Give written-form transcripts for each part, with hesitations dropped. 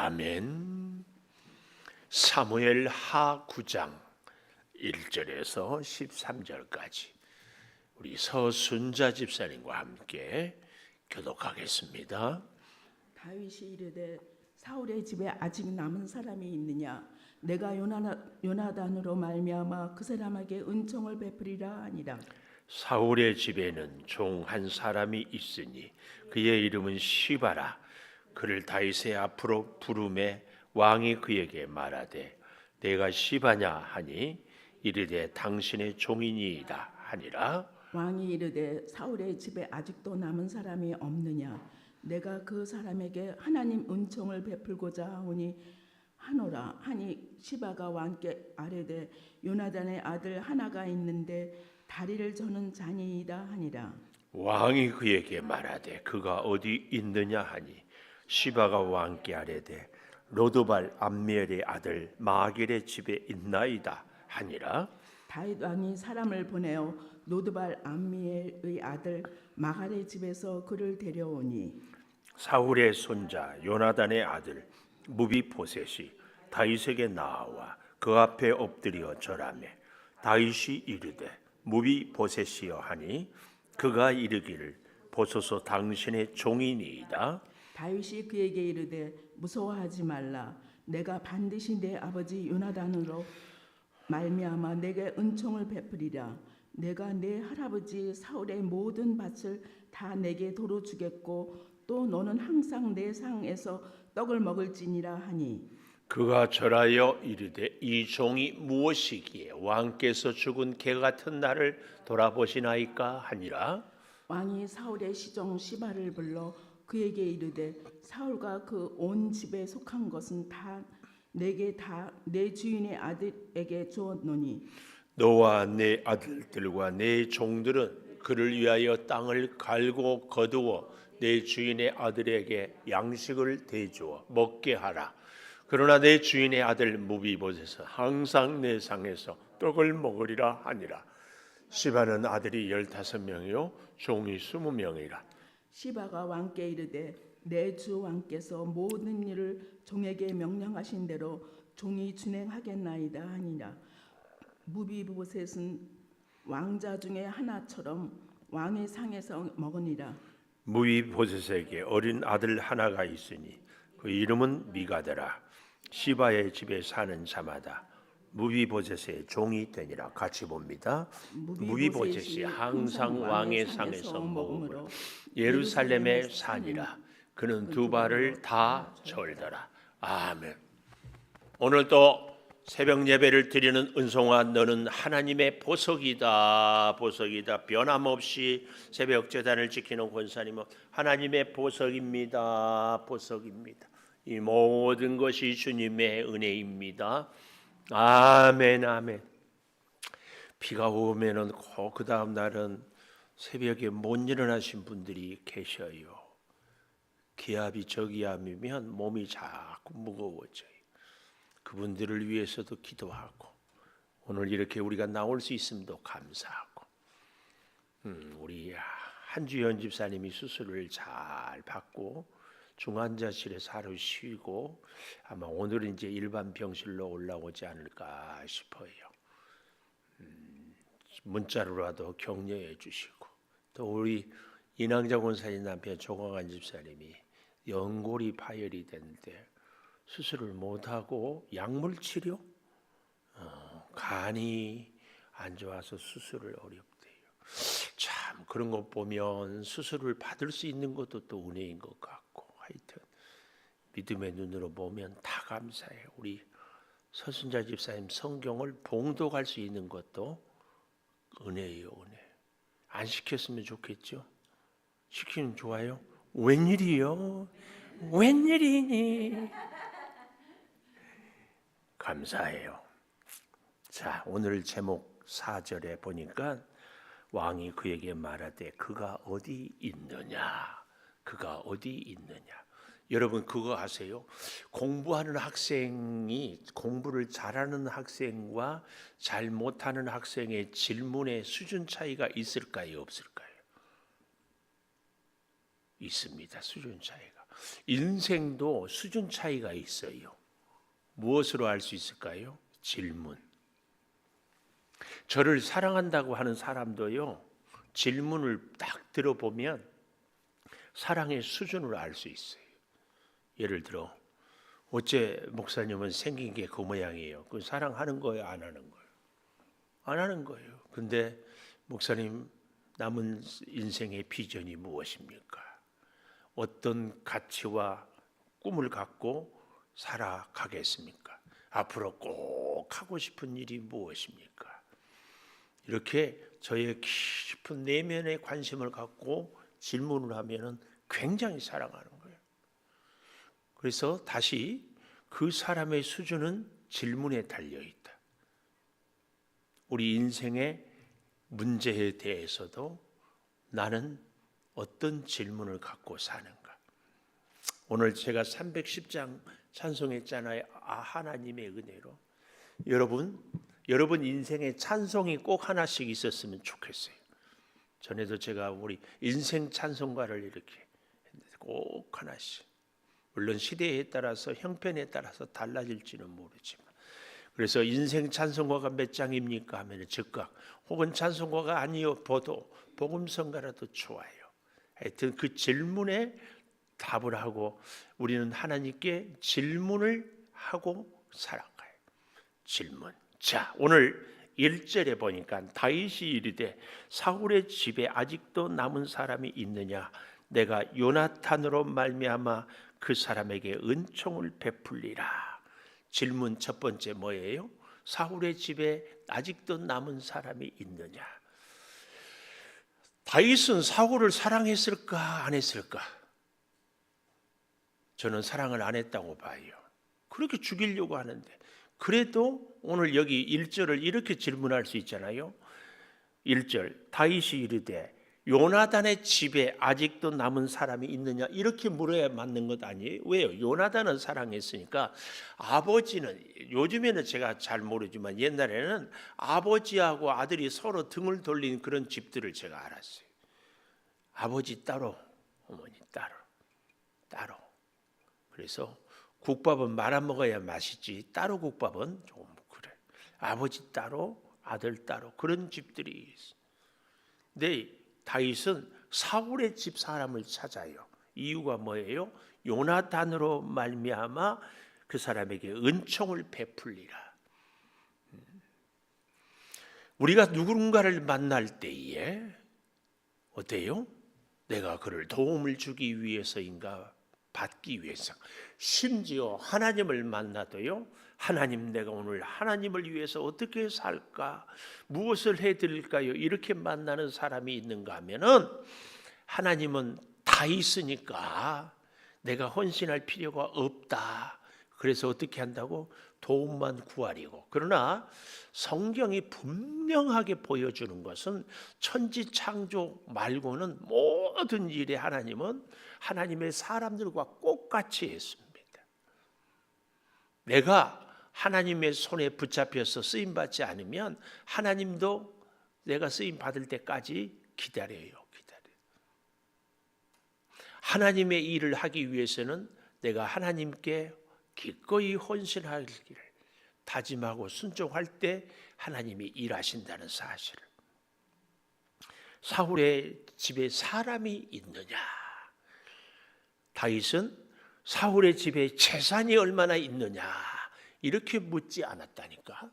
아멘. 사무엘 하 9장 1절에서 13절까지 우리 서순자 집사님과 함께 교독하겠습니다. 다윗이 이르되 사울의 집에 아직 남은 사람이 있느냐? 내가 요나단으로 말미암아 그 사람에게 은총을 베푸리라 하니라. 사울의 집에는 종 한 사람이 있으니 그의 이름은 시바라. 그를 다윗의 앞으로 부르매 왕이 그에게 말하되 내가 시바냐 하니 이르되 당신의 종이니이다 하니라. 왕이 이르되 사울의 집에 아직도 남은 사람이 없느냐? 내가 그 사람에게 하나님 은총을 베풀고자 하오니 하노라 하니 시바가 왕께 아뢰되 요나단의 아들 하나가 있는데 다리를 저는 자니이다 하니라. 왕이 그에게 말하되 그가 어디 있느냐 하니 시바가 왕께 아뢰되 로드발 암미엘의 아들 마길의 집에 있나이다 하니라. 다윗 왕이 사람을 보내어 노드발 암미엘의 아들 마갈의 집에서 그를 데려오니 사울의 손자 요나단의 아들 무비보셋이 다윗에게 나와 그 앞에 엎드려 절하매 다윗이 이르되 무비보셋이여 하니 그가 이르기를 보소서 당신의 종이니이다. 다윗이 그에게 이르되 무서워하지 말라. 내가 반드시 내 아버지 요나단으로 말미암아 내게 은총을 베푸리라. 내가 내 할아버지 사울의 모든 밭을 다 내게 도로 주겠고 또 너는 항상 내 상에서 떡을 먹을지니라 하니 그가 절하여 이르되 이 종이 무엇이기에 왕께서 죽은 개 같은 나를 돌아보시나이까 하니라. 왕이 사울의 시종 시바를 불러 그에게 이르되 사울과 그 온 집에 속한 것은 다 내게 다 내 주인의 아들에게 주었노니 너와 내 아들들과 내 종들은 그를 위하여 땅을 갈고 거두어 내 주인의 아들에게 양식을 대주어 먹게 하라. 그러나 내 주인의 아들 무비보셋은 항상 내 상에서 떡을 먹으리라 하니라. 시바는 아들이 15명이요 종이 20명이라. 시바가 왕께 이르되 내 주 왕께서 모든 일을 종에게 명령하신 대로 종이 준행하겠나이다 하니라. 무비보셋은 왕자 중에 하나처럼 왕의 상에서 먹으니라. 무비보셋에게 어린 아들 하나가 있으니 그 이름은 미가더라. 시바의 집에 사는 자마다 무비보셋의 종이 되니라. 같이 봅니다. 무비보셋이 항상 왕의 상에서 먹으므로 예루살렘에 사니라. 그는 두 발을 다 절더라. 아멘. 오늘 또 새벽 예배를 드리는 은송아, 너는 하나님의 보석이다. 보석이다. 변함없이 새벽 제단을 지키는 권사님은 하나님의 보석입니다. 보석입니다. 이 모든 것이 주님의 은혜입니다. 아멘, 아멘. 비가 오면은 꼭 그 다음 날은 새벽에 못 일어나신 분들이 계셔요. 기압이 저기압이면 몸이 자꾸 무거워져요. 그분들을 위해서도 기도하고 오늘 이렇게 우리가 나올 수 있음도 감사하고 우리 한주연 집사님이 수술을 잘 받고 중환자실에서 하루 쉬고 아마 오늘은 이제 일반 병실로 올라오지 않을까 싶어요. 문자로라도 격려해 주시고 또 우리 이낭자 권사님 남편 조광한 집사님이 연골이 파열이 됐는데 수술을 못하고 약물 치료? 간이 안 좋아서 수술을 어렵대요. 참 그런 것 보면 수술을 받을 수 있는 것도 또 은혜인 것 같고 하여튼 믿음의 눈으로 보면 다 감사해요. 우리 서순자 집사님 성경을 봉독할 수 있는 것도 은혜예요. 은혜. 안 시켰으면 좋겠죠? 시키면 좋아요? 웬일이요? 웬일이니? 감사해요. 자, 오늘 제목 4절에 보니까 왕이 그에게 말하되 그가 어디 있느냐? 그가 어디 있느냐? 여러분 그거 아세요? 공부하는 학생이 공부를 잘하는 학생과 잘 못하는 학생의 질문의 수준 차이가 있을까요? 없을까요? 있습니다. 수준 차이가. 인생도 수준 차이가 있어요. 무엇으로 알 수 있을까요? 질문. 저를 사랑한다고 하는 사람도요, 질문을 딱 들어보면 사랑의 수준을 알 수 있어요. 예를 들어, 어째 목사님은 생긴 게 그 모양이에요. 그 사랑하는 거예요, 안 하는 거예요? 안 하는 거예요. 근데 목사님, 남은 인생의 비전이 무엇입니까? 어떤 가치와 꿈을 갖고 살아가겠습니까? 앞으로 꼭 하고 싶은 일이 무엇입니까? 이렇게 저의 깊은 내면의 관심을 갖고 질문을 하면은 굉장히 사랑하는 거예요. 그래서 다시 그 사람의 수준은 질문에 달려 있다. 우리 인생의 문제에 대해서도 나는 어떤 질문을 갖고 사는가? 오늘 제가 310장 찬송했잖아요. 하나님의 은혜로. 여러분 인생에 찬송이 꼭 하나씩 있었으면 좋겠어요. 전에도 제가 우리 인생 찬송가를 이렇게 했는데 꼭 하나씩. 물론 시대에 따라서 형편에 따라서 달라질지는 모르지만, 그래서 인생 찬송가가 몇 장입니까 하면 즉각, 혹은 찬송가가 아니요 보도 복음성가라도 좋아요. 하여튼 그 질문에 답을 하고 우리는 하나님께 질문을 하고 살아가요. 질문. 자, 오늘 1절에 보니까 다윗이 이르되 사울의 집에 아직도 남은 사람이 있느냐? 내가 요나탄으로 말미암아 그 사람에게 은총을 베풀리라. 질문 첫 번째 뭐예요? 사울의 집에 아직도 남은 사람이 있느냐? 다윗은 사울을 사랑했을까 안 했을까? 저는 사랑을 안 했다고 봐요. 그렇게 죽이려고 하는데, 그래도 오늘 여기 1절을 이렇게 질문할 수 있잖아요. 1절 다윗이 이르되 요나단의 집에 아직도 남은 사람이 있느냐? 이렇게 물어야 맞는 것 아니에요? 왜요? 요나단은 사랑했으니까. 아버지는, 요즘에는 제가 잘 모르지만 옛날에는 아버지하고 아들이 서로 등을 돌린 그런 집들을 제가 알았어요. 아버지 따로, 어머니 따로. 그래서 국밥은 말아 먹어야 맛있지, 따로 국밥은 좀 그래. 아버지 따로, 아들 따로, 그런 집들이 있어요. 근데 다윗은 사울의 집 사람을 찾아요. 이유가 뭐예요? 요나단으로 말미암아 그 사람에게 은총을 베풀리라. 우리가 누군가를 만날 때에 어때요? 내가 그를 도움을 주기 위해서인가, 받기 위해서. 심지어 하나님을 만나도요, 하나님, 내가 오늘 하나님을 위해서 어떻게 살까, 무엇을 해드릴까요? 이렇게 만나는 사람이 있는가 하면은, 하나님은 다 있으니까 내가 헌신할 필요가 없다. 그래서 어떻게 한다고? 도움만 구하리고. 그러나 성경이 분명하게 보여주는 것은 천지창조 말고는 모든 일에 하나님은 하나님의 사람들과 똑같이 했습니다. 내가 하나님의 손에 붙잡혀서 쓰임받지 않으면 하나님도 내가 쓰임받을 때까지 기다려요. 하나님의 일을 하기 위해서는 내가 하나님께 기꺼이 헌신하기를 다짐하고 순종할 때 하나님이 일하신다는 사실을. 사울의 집에 사람이 있느냐? 다윗은 사울의 집에 재산이 얼마나 있느냐 이렇게 묻지 않았다니까.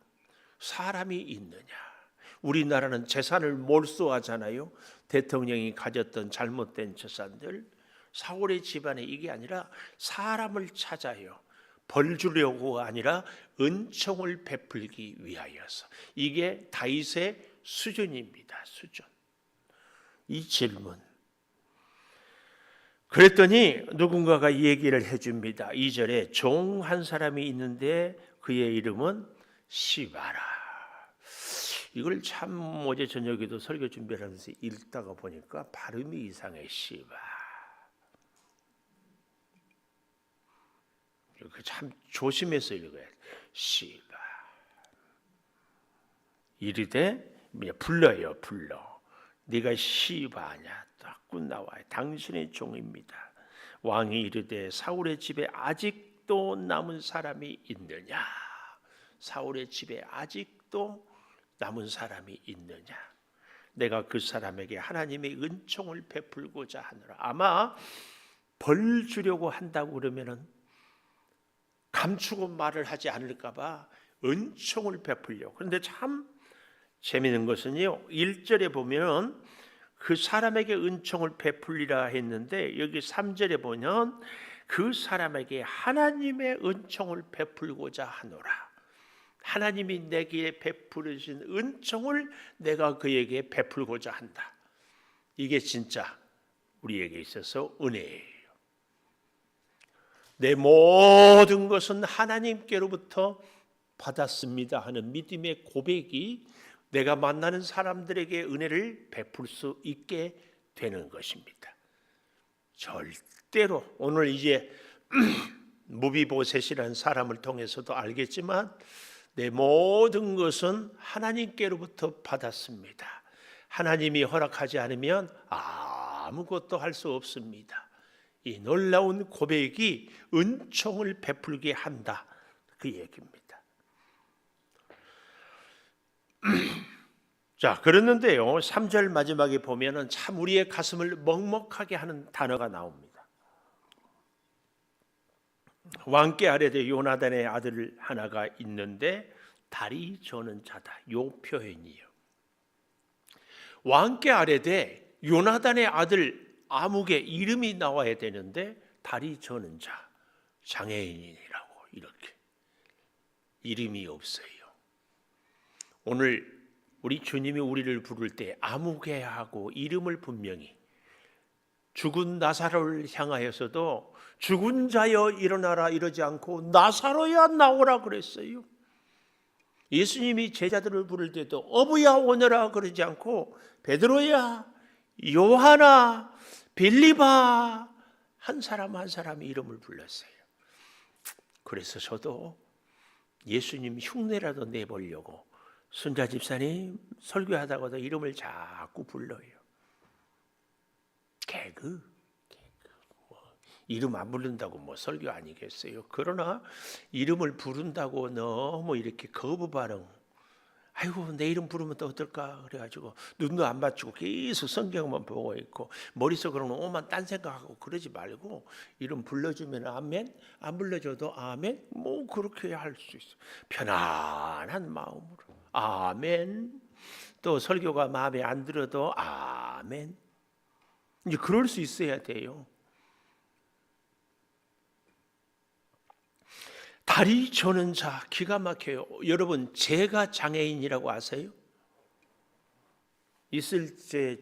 사람이 있느냐. 우리나라는 재산을 몰수하잖아요. 대통령이 가졌던 잘못된 재산들. 사울의 집안에 이게 아니라 사람을 찾아요. 벌 주려고 아니라 은총을 베풀기 위하여서. 이게 다윗의 수준입니다. 수준. 이 질문. 그랬더니 누군가가 이 얘기를 해줍니다. 2절에 종 한 사람이 있는데 그의 이름은 시바라. 이걸 참 어제 저녁에도 설교 준비를 하면서 읽다가 보니까 발음이 이상해. 시바. 참 조심해서 읽어야 돼. 시바. 이르되 불러요. 네가 시바냐? 딱 나와요. 당신의 종입니다. 왕이 이르되 사울의 집에 아직도 남은 사람이 있느냐? 사울의 집에 아직도 남은 사람이 있느냐? 내가 그 사람에게 하나님의 은총을 베풀고자 하노라. 아마 벌 주려고 한다고 그러면은 감추고 말을 하지 않을까 봐 은총을 베풀려고. 그런데 참 재미있는 것은요, 1절에 보면 그 사람에게 은총을 베풀리라 했는데 여기 3절에 보면 그 사람에게 하나님의 은총을 베풀고자 하노라. 하나님이 내게 베푸르신 은총을 내가 그에게 베풀고자 한다. 이게 진짜 우리에게 있어서 은혜예요. 내 모든 것은 하나님께로부터 받았습니다 하는 믿음의 고백이 내가 만나는 사람들에게 은혜를 베풀 수 있게 되는 것입니다. 절대로 오늘 이제 무비보셋이라는 사람을 통해서도 알겠지만 내 모든 것은 하나님께로부터 받았습니다. 하나님이 허락하지 않으면 아무것도 할 수 없습니다. 이 놀라운 고백이 은총을 베풀게 한다, 그 얘기입니다. 자, 그랬는데요, 3절 마지막에 보면은 참 우리의 가슴을 먹먹하게 하는 단어가 나옵니다. 왕께 아래되 요나단의 아들 하나가 있는데 다리 저는 자다. 요 표현이요. 왕께 아래되 요나단의 아들 아묵의 이름이 나와야 되는데 다리 저는 자, 장애인이라고 이렇게 이름이 없어요. 오늘 우리 주님이 우리를 부를 때 아무개 하고 이름을 분명히, 죽은 나사로를 향하여서도 죽은 자여 일어나라 이러지 않고 나사로야 나오라 그랬어요. 예수님이 제자들을 부를 때도 어부야 오너라 그러지 않고 베드로야, 요하나, 빌리바 한 사람 한 사람 이름을 불렀어요. 그래서 저도 예수님 흉내라도 내보려고 순자 집사님 설교하다가도 이름을 자꾸 불러요. 개그 이름 안 부른다고 뭐 설교 아니겠어요. 그러나 이름을 부른다고 너무 이렇게 거부 반응, 아이고 내 이름 부르면 또 어떨까 그래가지고 눈도 안 맞추고 계속 성경만 보고 있고 머릿속으로는 오만 딴 생각하고 그러지 말고 이름 불러주면 아멘, 안 불러줘도 아멘, 뭐 그렇게 할 수 있어. 편안한 마음으로 아멘. 또 설교가 마음에 안 들어도 아멘. 이제 그럴 수 있어야 돼요. 다리 저는 자, 기가 막혀요. 여러분, 제가 장애인이라고 아세요? 있을 때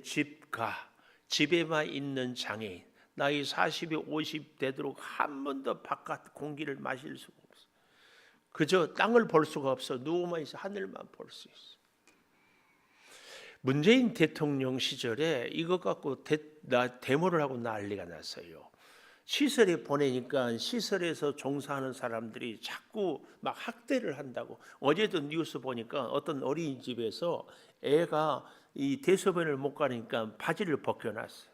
집에만 있는 장애인. 나이 40에 50 되도록 한 번도 바깥 공기를 마실 수가 없어. 그저 땅을 볼 수가 없어. 누워만 있어. 하늘만 볼 수 있어. 문재인 대통령 시절에 이것 갖고 데모를 하고 난리가 났어요. 시설에 보내니까 시설에서 종사하는 사람들이 자꾸 막 학대를 한다고. 어제도 뉴스 보니까 어떤 어린이집에서 애가 이 대소변을 못 가니까 바지를 벗겨놨어요.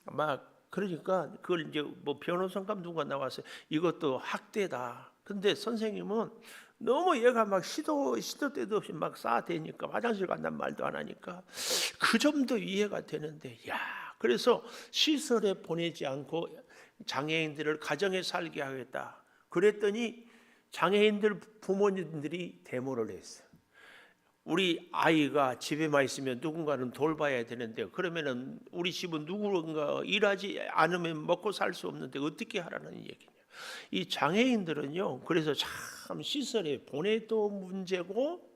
막 그러니까 그걸 이제 뭐 변호사가 누가 나와서 이것도 학대다. 근데 선생님은 너무 얘가 막 시도 때도 없이 막 싸대니까 화장실 간단 말도 안 하니까 그 점도 이해가 되는데, 야, 그래서 시설에 보내지 않고 장애인들을 가정에 살게 하겠다. 그랬더니 장애인들 부모님들이 데모를 했어요. 우리 아이가 집에만 있으면 누군가는 돌봐야 되는데 그러면은 우리 집은 누군가 일하지 않으면 먹고 살 수 없는데 어떻게 하라는 얘기냐. 이 장애인들은요, 그래서 참 시설에 보내도 문제고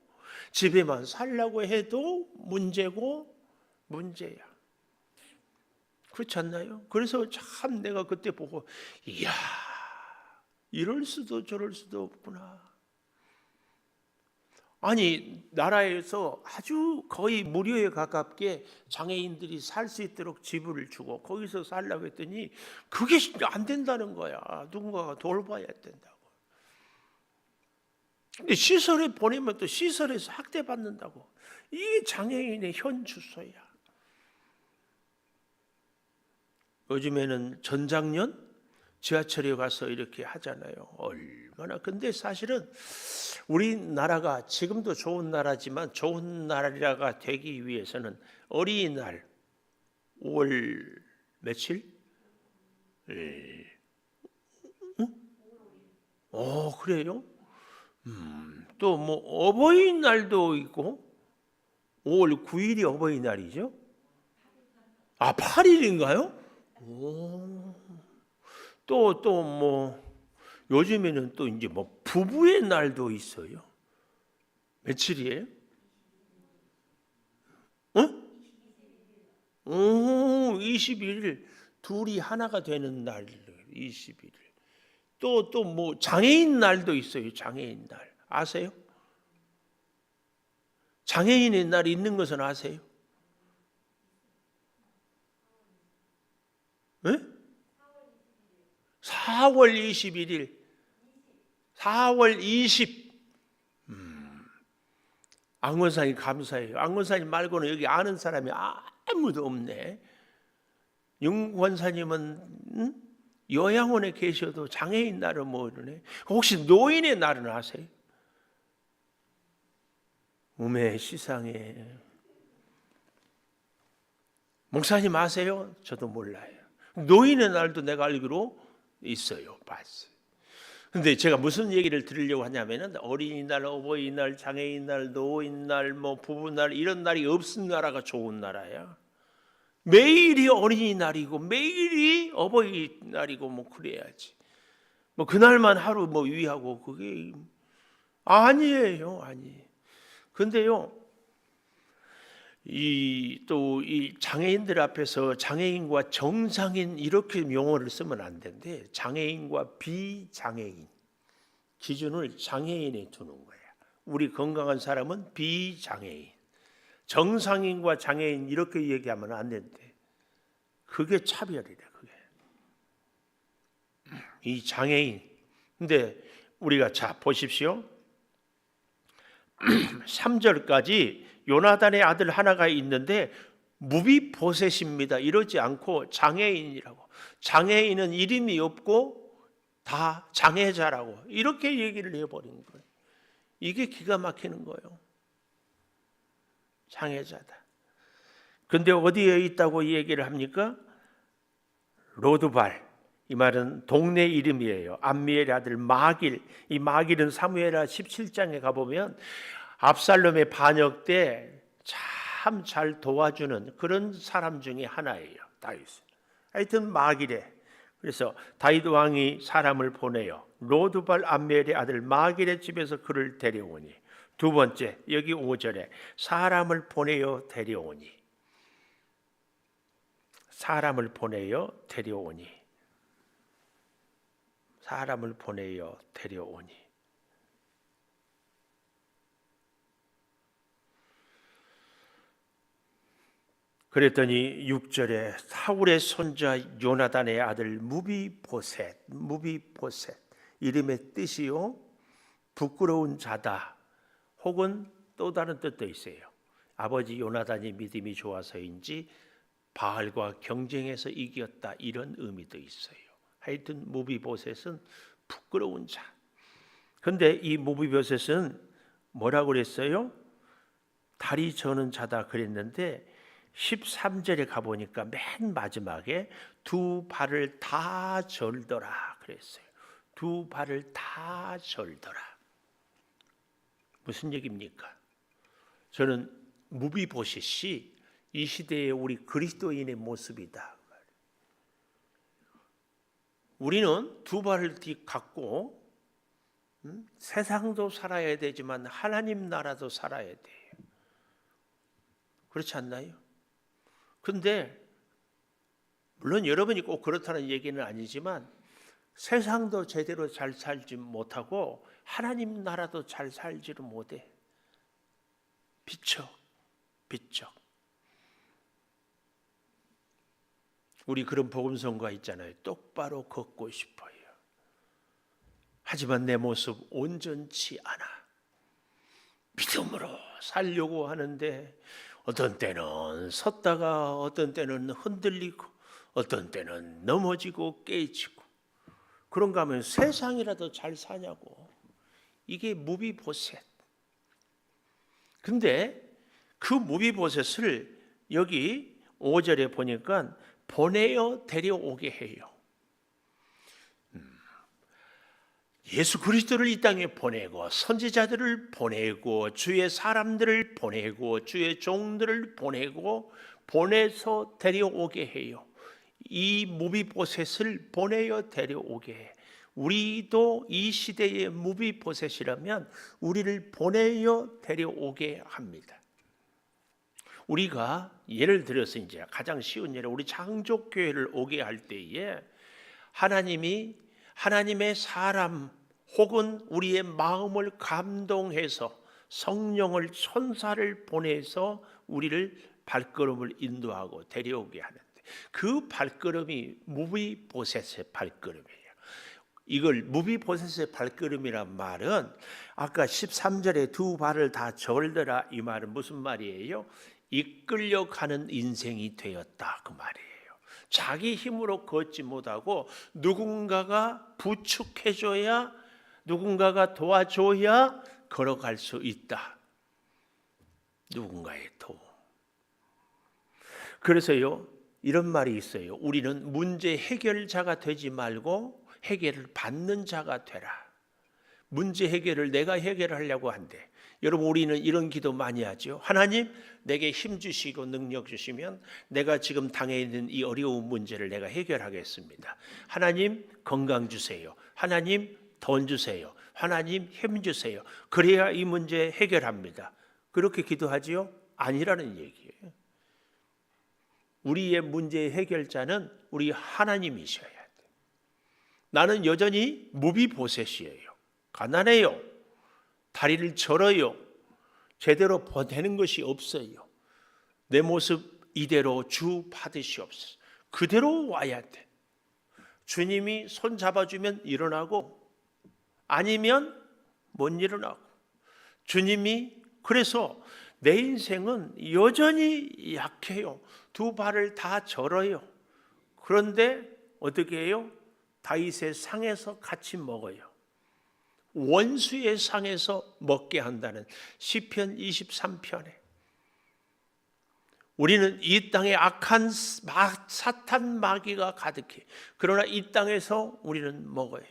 집에만 살라고 해도 문제야. 그렇지 않나요? 그래서 참 내가 그때 보고, 이야, 이럴 수도 저럴 수도 없구나. 아니, 나라에서 아주 거의 무료에 가깝게 장애인들이 살 수 있도록 집을 주고 거기서 살라고 했더니 그게 안 된다는 거야. 누군가가 돌봐야 된다고. 근데 시설에 보내면 또 시설에서 학대받는다고. 이게 장애인의 현 주소야. 요즘에는 전작년 지하철에 가서 이렇게 하잖아요. 얼마나. 근데 사실은 우리나라가 지금도 좋은 나라지만 좋은 나라가 되기 위해서는 어린이날 5월 며칠? 그래요? 또 뭐 어버이날도 있고 5월 9일이 어버이날이죠? 8일인가요? 또 뭐 요즘에는 또 이제 뭐 부부의 날도 있어요. 며칠이에요? 어? 21일 둘이 하나가 되는 날 21일. 또 뭐 장애인 날도 있어요. 장애인 날. 아세요? 장애인의 날 있는 것은 아세요? 네? 4월 21일. 4월 20. 앙원사님 감사해요. 앙원사님 말고는 여기 아는 사람이 아무도 없네. 윤권사님은 요양원에 계셔도 장애인 날은 모르네. 혹시 노인의 날은 아세요? 세상에. 목사님 아세요? 저도 몰라요. 노인의 날도 내가 알기로 있어요. 봤어요. 근데 제가 무슨 얘기를 드리려고 하냐면은 어린이날, 어버이날, 장애인날, 노인날, 뭐 부부날 이런 날이 없는 나라가 좋은 나라야. 매일이 어린이날이고 매일이 어버이날이고 뭐 그래야지. 뭐 그날만 하루 뭐 위하고 그게 아니에요. 근데요. 이 장애인들 앞에서 장애인과 정상인 이렇게 용어를 쓰면 안 되는데 장애인과 비장애인 기준을 장애인에 두는 거야. 우리 건강한 사람은 비장애인, 정상인과 장애인 이렇게 얘기하면 안 된대. 그게 차별이래. 그게 이 장애인. 근데 우리가 자 보십시오. 3절까지 요나단의 아들 하나가 있는데 무비보셋입니다. 이러지 않고 장애인이라고. 장애인은 이름이 없고 다 장애자라고 이렇게 얘기를 해버린 거예요. 이게 기가 막히는 거예요. 장애자다. 근데 어디에 있다고 얘기를 합니까? 로드발. 이 말은 동네 이름이에요. 암미엘의 아들 마길. 이 마길은 사무엘하 17장에 가보면 압살롬의 반역 때 참 잘 도와주는 그런 사람 중에 하나예요. 다윗. 하여튼 마길에. 그래서 다윗 왕이 사람을 보내요. 로드발 암미엘의 아들 마길의 집에서 그를 데려오니. 두 번째 여기 5절에 사람을 보내어 데려오니. 사람을 보내어 데려오니. 사람을 보내어 데려오니. 그랬더니 6절에 사울의 손자 요나단의 아들 무비보셋 이름의 뜻이요 부끄러운 자다 혹은 또 다른 뜻도 있어요. 아버지 요나단이 믿음이 좋아서인지 바알과 경쟁해서 이겼다 이런 의미도 있어요. 하여튼 무비보셋은 부끄러운 자. 근데 이 무비보셋은 뭐라고 그랬어요? 다리 저는 자다 그랬는데 13절에 가보니까 맨 마지막에 두 발을 다 절더라 그랬어요. 두 발을 다 절더라. 무슨 얘기입니까? 저는 무비보셋이 이 시대의 우리 그리스도인의 모습이다. 우리는 두 발을 갖고 세상도 살아야 되지만 하나님 나라도 살아야 돼요. 그렇지 않나요? 근데 물론 여러분이 꼭 그렇다는 얘기는 아니지만 세상도 제대로 잘 살지 못하고 하나님 나라도 잘 살지를 못해. 비척. 우리 그런 복음성가 있잖아요. 똑바로 걷고 싶어요. 하지만 내 모습 온전치 않아. 믿음으로 살려고 하는데 어떤 때는 섰다가 어떤 때는 흔들리고 어떤 때는 넘어지고 깨지고 그런가 하면 세상이라도 잘 사냐고. 이게 무비보셋. 근데 그 무비보셋을 여기 5절에 보니까 보내어 데려오게 해요. 예수 그리스도를 이 땅에 보내고 선지자들을 보내고 주의 사람들을 보내고 주의 종들을 보내서 데려오게 해요. 이 무비보셋을 보내어 데려오게 해. 우리도 이 시대의 무비보셋이라면 우리를 보내어 데려오게 합니다. 우리가 예를 들어서 이제 가장 쉬운 예로 우리 창조교회를 오게 할 때에 하나님이 하나님의 사람 혹은 우리의 마음을 감동해서 성령을 천사를 보내서 우리를 발걸음을 인도하고 데려오게 하는데 그 발걸음이 무비보셋의 발걸음이에요. 이걸 무비보셋의 발걸음이란 말은 아까 13절에 두 발을 다 절더라 이 말은 무슨 말이에요? 이끌려 가는 인생이 되었다 그 말이에요. 자기 힘으로 걷지 못하고 누군가가 부축해줘야 누군가가 도와줘야 걸어갈 수 있다. 누군가의 도움. 그래서요 이런 말이 있어요. 우리는 문제 해결자가 되지 말고 해결을 받는 자가 되라. 문제 해결을 내가 해결하려고 한대. 여러분 우리는 이런 기도 많이 하죠. 하나님 내게 힘 주시고 능력 주시면 내가 지금 당해 있는 이 어려운 문제를 내가 해결하겠습니다. 하나님 건강 주세요. 하나님 돈 주세요. 하나님 힘 주세요. 그래야 이 문제 해결합니다. 그렇게 기도하지요? 아니라는 얘기예요. 우리의 문제의 해결자는 우리 하나님이셔야 돼요. 나는 여전히 무비보셋이에요. 가난해요. 다리를 절어요. 제대로 보내는 것이 없어요. 내 모습 이대로 주 받으시옵소서. 그대로 와야 돼. 주님이 손 잡아주면 일어나고 아니면 못 일어나고. 주님이 그래서 내 인생은 여전히 약해요. 두 발을 다 절어요. 그런데 어떻게 해요? 다윗의 상에서 같이 먹어요. 원수의 상에서 먹게 한다는 시편 23편에 우리는 이 땅에 악한 사탄 마귀가 가득해. 그러나 이 땅에서 우리는 먹어요.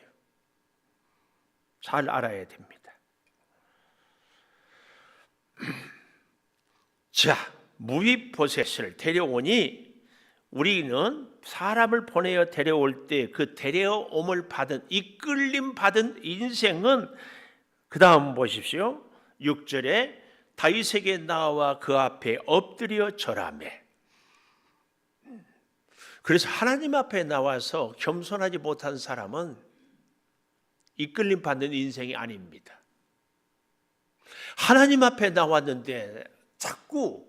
잘 알아야 됩니다. 자, 무비보셋을 데려오니 우리는 사람을 보내어 데려올 때 그 데려옴을 받은 이끌림 받은 인생은 그 다음 보십시오. 6절에 다윗에게 나와 그 앞에 엎드려 절하매. 그래서 하나님 앞에 나와서 겸손하지 못한 사람은 이끌림 받는 인생이 아닙니다. 하나님 앞에 나왔는데 자꾸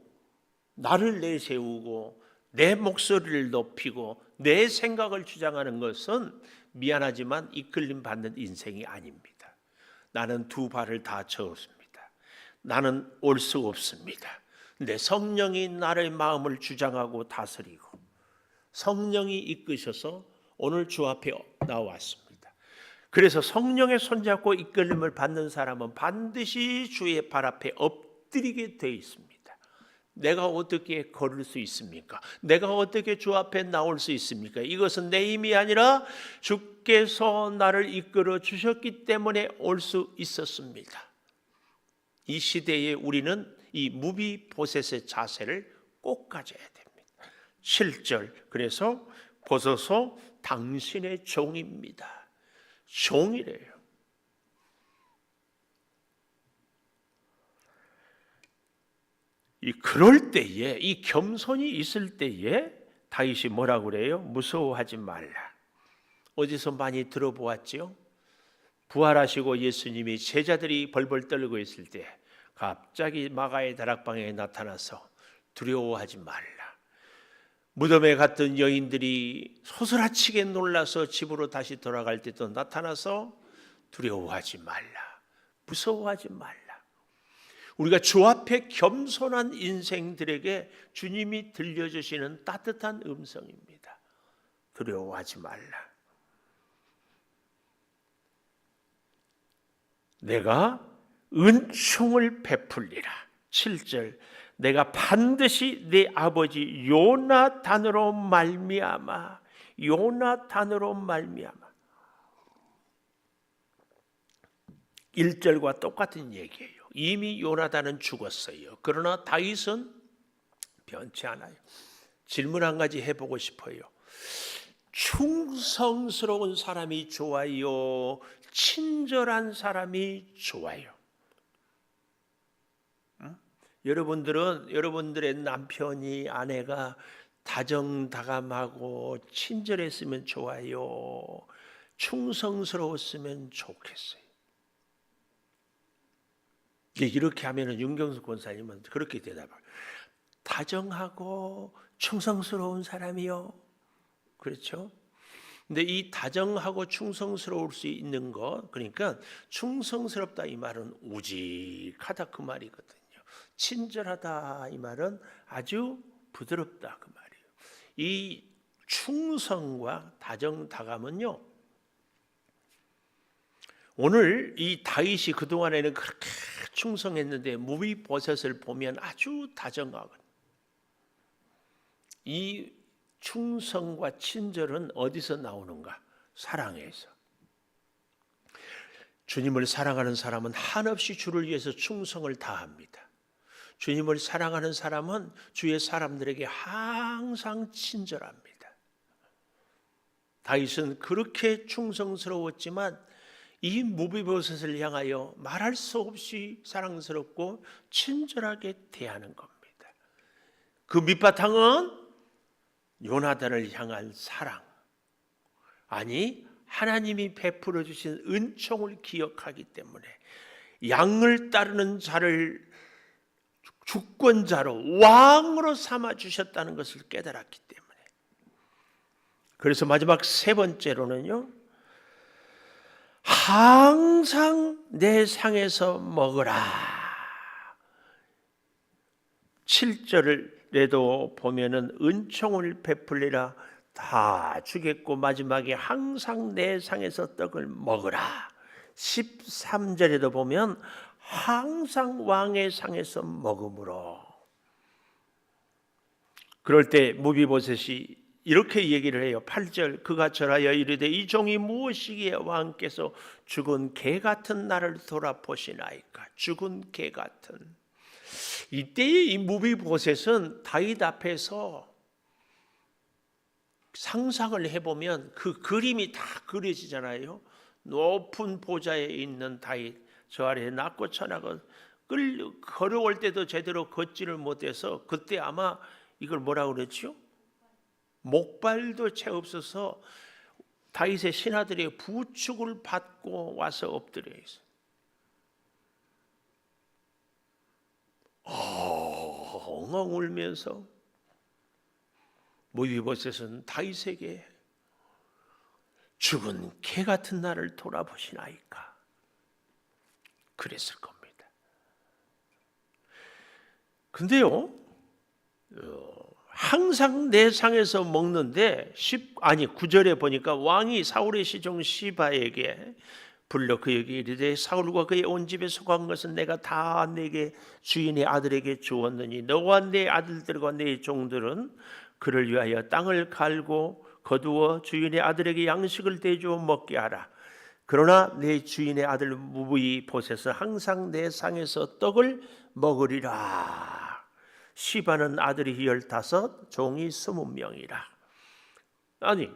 나를 내세우고 내 목소리를 높이고 내 생각을 주장하는 것은 미안하지만 이끌림 받는 인생이 아닙니다. 나는 두 발을 다 저었습니다. 나는 올 수 없습니다. 근데 성령이 나의 마음을 주장하고 다스리고 성령이 이끄셔서 오늘 주 앞에 나왔습니다. 그래서 성령의 손잡고 이끌림을 받는 사람은 반드시 주의 발 앞에 엎드리게 돼 있습니다. 내가 어떻게 걸을 수 있습니까? 내가 어떻게 주 앞에 나올 수 있습니까? 이것은 내 힘이 아니라 주께서 나를 이끌어 주셨기 때문에 올 수 있었습니다. 이 시대에 우리는 이 무비보셋의 자세를 꼭 가져야 됩니다. 7절 그래서 보소서 당신의 종입니다. 종이래요. 그럴 때에 이 겸손이 있을 때에 다윗이 뭐라고 그래요? 무서워하지 말라. 어디서 많이 들어보았지요? 부활하시고 예수님이 제자들이 벌벌 떨고 있을 때 갑자기 마가의 다락방에 나타나서 두려워하지 말라. 무덤에 갔던 여인들이 소스라치게 놀라서 집으로 다시 돌아갈 때도 나타나서 두려워하지 말라. 무서워하지 말라. 우리가 주 앞에 겸손한 인생들에게 주님이 들려주시는 따뜻한 음성입니다. 두려워하지 말라. 내가 은총을 베풀리라. 7절 내가 반드시 네 아버지 요나단으로 말미암아 요나단으로 말미암아 1절과 똑같은 얘기예요. 이미 요나단은 죽었어요. 그러나 다윗은 변치 않아요. 질문 한 가지 해보고 싶어요. 충성스러운 사람이 좋아요? 친절한 사람이 좋아요? 여러분들은 여러분들의 남편이 아내가 다정다감하고 친절했으면 좋아요? 충성스러웠으면 좋겠어요? 이렇게 하면은 윤경숙 권사님은 그렇게 대답해요. 다정하고 충성스러운 사람이요. 그렇죠? 근데 이 다정하고 충성스러울 수 있는 것, 그러니까 충성스럽다 이 말은 우직하다 그 말이거든요. 친절하다 이 말은 아주 부드럽다 그 말이에요. 이 충성과 다정다감은요, 오늘 이 다윗이 그동안에는 그렇게 충성했는데 무비보셋을 보면 아주 다정하거든요. 이 충성과 친절은 어디서 나오는가? 사랑에서. 주님을 사랑하는 사람은 한없이 주를 위해서 충성을 다합니다. 주님을 사랑하는 사람은 주의 사람들에게 항상 친절합니다. 다윗은 그렇게 충성스러웠지만 이 무비보셋을 향하여 말할 수 없이 사랑스럽고 친절하게 대하는 겁니다. 그 밑바탕은 요나단을 향한 사랑, 아니 하나님이 베풀어 주신 은총을 기억하기 때문에 양을 따르는 자를 주권자로 왕으로 삼아 주셨다는 것을 깨달았기 때문에. 그래서 마지막 세 번째로는요, 항상 내 상에서 먹으라. 7절에도 보면은 은총을 베풀리라 다 주겠고 마지막에 항상 내 상에서 떡을 먹으라. 13절에도 보면 항상 왕의 상에서 먹음으로. 그럴 때 무비보셋이 이렇게 얘기를 해요. 8절 그가 절하여 이르되 이 종이 무엇이기에 왕께서 죽은 개 같은 나를 돌아보시나이까. 죽은 개 같은. 이때의 이 무비보셋은 다윗 앞에서 상상을 해보면 그 그림이 다 그려지잖아요. 높은 보좌에 있는 다윗, 저 아래에 낮고 천하고 걸어올 때도 제대로 걷지를 못해서 그때 아마 이걸 뭐라고 그랬죠? 목발도 채 없어서 다윗의 신하들의 부축을 받고 와서 엎드려 있어요. 엉엉 울면서 무비보셋은 다윗에게 죽은 개 같은 나를 돌아보시나이까 그랬을 겁니다. 근데요, 항상 내 상에서 먹는데 9절에 보니까 왕이 사울의 시종 시바에게 불러 그에게 이르되 사울과 그의 온 집에 속한 것은 내가 다 내게 주인의 아들에게 주었느니 너와 내 아들들과 내 종들은 그를 위하여 땅을 갈고 거두어 주인의 아들에게 양식을 대주어 먹게 하라. 그러나 내 주인의 아들 무비보셋은 항상 내 상에서 떡을 먹으리라. 시바는 아들이 15, 종이 20명이라. 아니,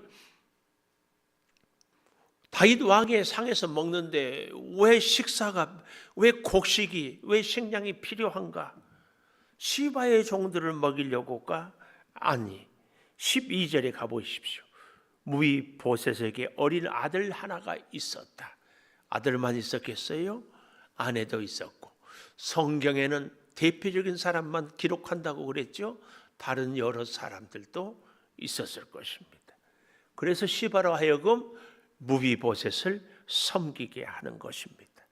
다윗 왕의 상에서 먹는데 왜 곡식이, 왜 식량이 필요한가? 시바의 종들을 먹이려고까? 아니, 12절에 가보십시오. 무비보셋에게 어린 아들 하나가 있었다. 아들만 있었겠어요? 아내도 있었고, 성경에는 대표적인 사람만 기록한다고 그랬죠. 다른 여러 사람들도 있었을 것입니다. 그래서 시바로 하여금 무비보셋을 섬기게 하는 것입니다.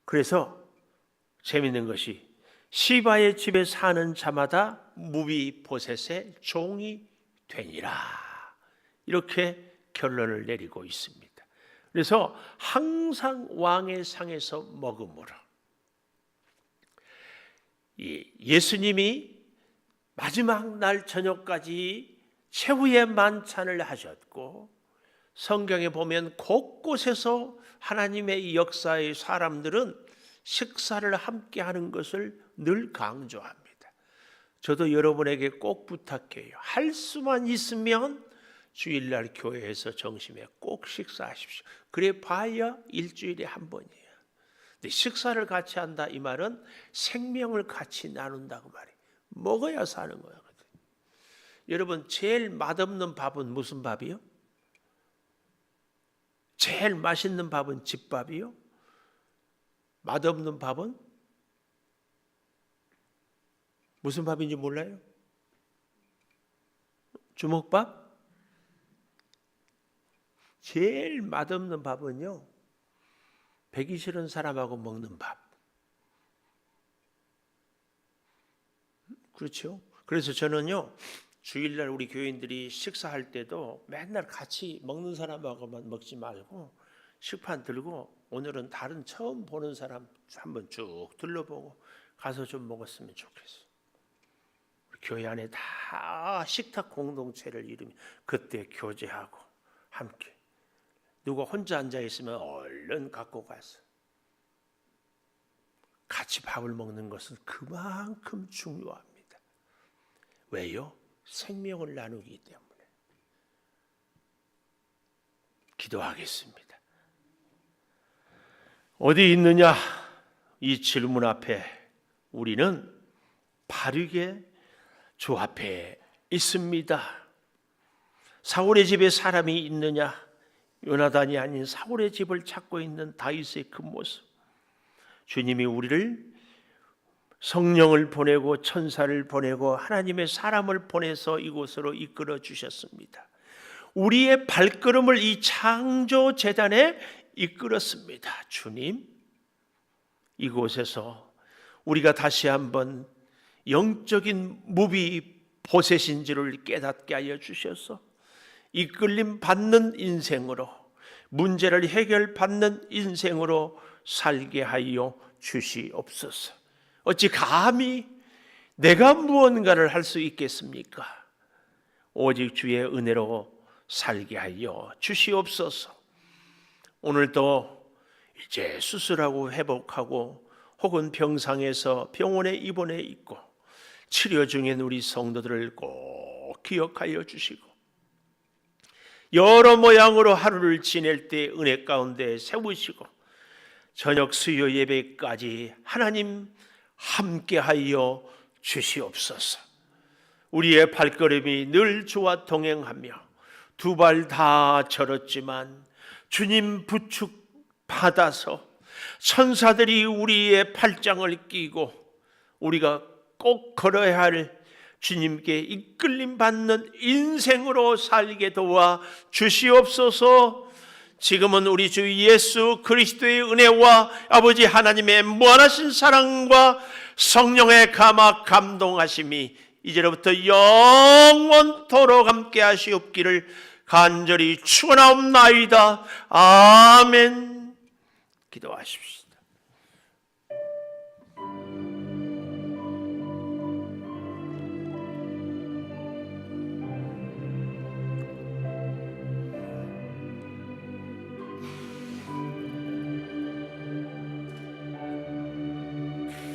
그래서 재밌는 것이 시바의 집에 사는 자마다 무비보셋의 종이 되니라. 이렇게 결론을 내리고 있습니다. 그래서 항상 왕의 상에서 먹음으로 예수님이 마지막 날 저녁까지 최후의 만찬을 하셨고, 성경에 보면 곳곳에서 하나님의 역사의 사람들은 식사를 함께 하는 것을 늘 강조합니다. 저도 여러분에게 꼭 부탁해요. 할 수만 있으면 주일날 교회에서 점심에 꼭 식사하십시오. 그래 봐야 일주일에 한 번이에요. 근데 식사를 같이 한다 이 말은 생명을 같이 나눈다고 말이에요. 먹어야 사는 거예요. 여러분, 제일 맛없는 밥은 무슨 밥이요? 제일 맛있는 밥은 집밥이요? 맛없는 밥은 무슨 밥인지 몰라요? 주먹밥? 제일 맛없는 밥은요, 배기 싫은 사람하고 먹는 밥. 그렇죠? 그래서 저는요, 주일날 우리 교인들이 식사할 때도 맨날 같이 먹는 사람하고만 먹지 말고 식판 들고 오늘은 다른 처음 보는 사람 한번 쭉 둘러보고 가서 좀 먹었으면 좋겠어. 우리 교회 안에 다 식탁 공동체를 이루며 그때 교제하고 함께, 누가 혼자 앉아 있으면 얼른 갖고 가서 같이 밥을 먹는 것은 그만큼 중요합니다. 왜요? 생명을 나누기 때문에. 기도하겠습니다. 어디 있느냐? 이 질문 앞에 우리는 바르게 주 앞에 있습니다. 사울의 집에 사람이 있느냐? 요나단이 아닌 사울의 집을 찾고 있는 다윗의 그 모습. 주님이 우리를 성령을 보내고 천사를 보내고 하나님의 사람을 보내서 이곳으로 이끌어 주셨습니다. 우리의 발걸음을 이 창조 재단에 이끌었습니다. 주님, 이곳에서 우리가 다시 한번 영적인 무비 보셋인지를 깨닫게 하여 주셔서 이끌림 받는 인생으로, 문제를 해결받는 인생으로 살게 하여 주시옵소서. 어찌 감히 내가 무언가를 할 수 있겠습니까? 오직 주의 은혜로 살게 하여 주시옵소서. 오늘도 이제 수술하고 회복하고 혹은 병상에서 병원에 입원해 있고 치료 중인 우리 성도들을 꼭 기억하여 주시고, 여러 모양으로 하루를 지낼 때 은혜 가운데 세우시고 저녁 수요 예배까지 하나님 함께하여 주시옵소서. 우리의 발걸음이 늘 주와 동행하며 두 발 다 절었지만 주님 부축 받아서 천사들이 우리의 팔짱을 끼고 우리가 꼭 걸어야 할 주님께 이끌림 받는 인생으로 살게 도와 주시옵소서. 지금은 우리 주 예수 그리스도의 은혜와 아버지 하나님의 무한하신 사랑과 성령의 감화 감동하심이 이제로부터 영원토록 함께 하시옵기를 간절히 축원하옵나이다. 아멘. 기도하십시오.